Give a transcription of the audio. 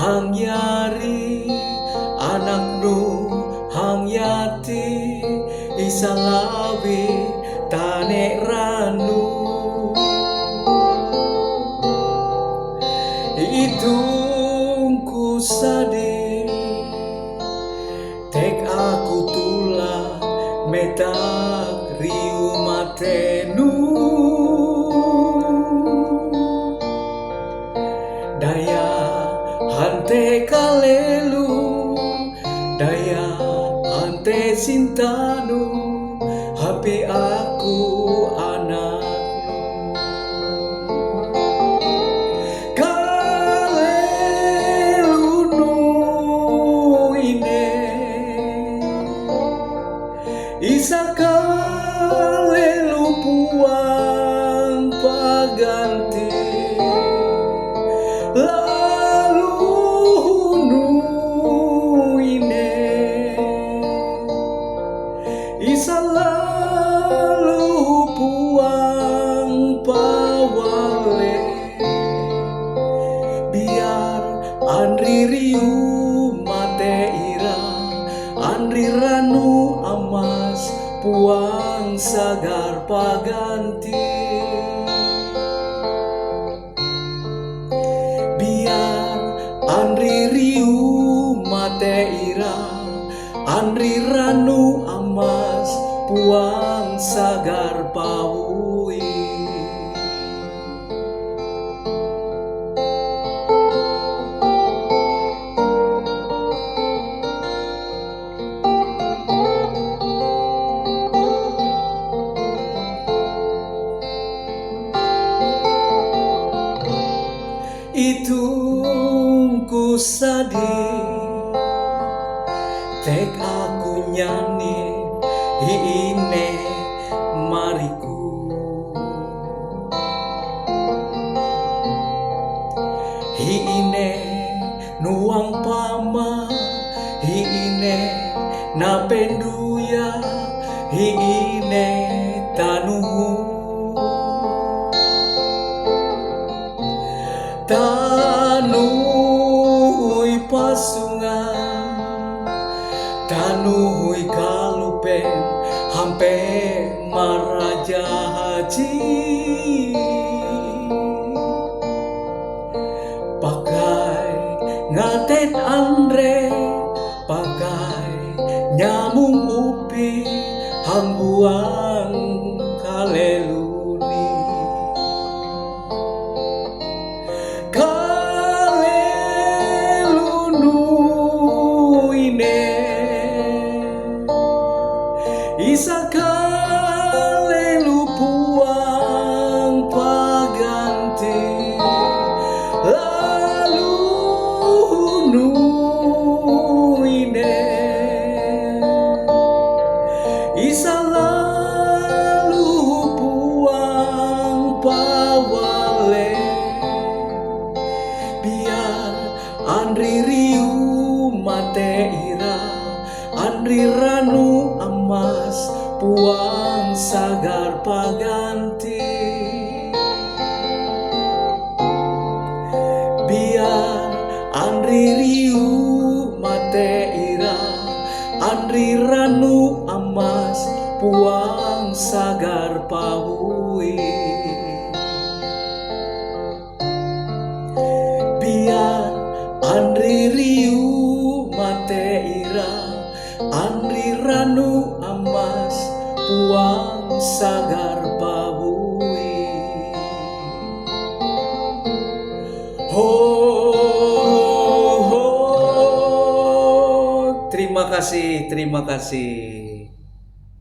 hang yari anaknu hang yati isalawi tane ranu idungku sade tek aku tula metak riu matenu daya hante kalelu daya hante sintanu hape aku anakmu kalelu nu ine isa kalelu puang paganti isa lalu puang pawale biar andri riu mate ira andri ranu amas puang sagar paganti biar andri riu mate ira andri ranu amas puang sagar paui itu ku sadih tek aku nyanyi hiine mariku hiine nuang pama hiine napenduya hiine tanuhu tanuhui pasungan tanuhui kalupen hampe maraja haji pakai ngatet andre pakai nyamung upi hambuang kaleluni kalelunu ine isa kalelu puang paganti lalu nu ine isa lalu puang pawale biar andri riu mate ira andri ranu amas puang sagar paganti biar andri riu mate ira andri ranu amas puang sagar pahui biar andri riu mate ira andri ranu amas puang sagar pabui ho, ho. Terima kasih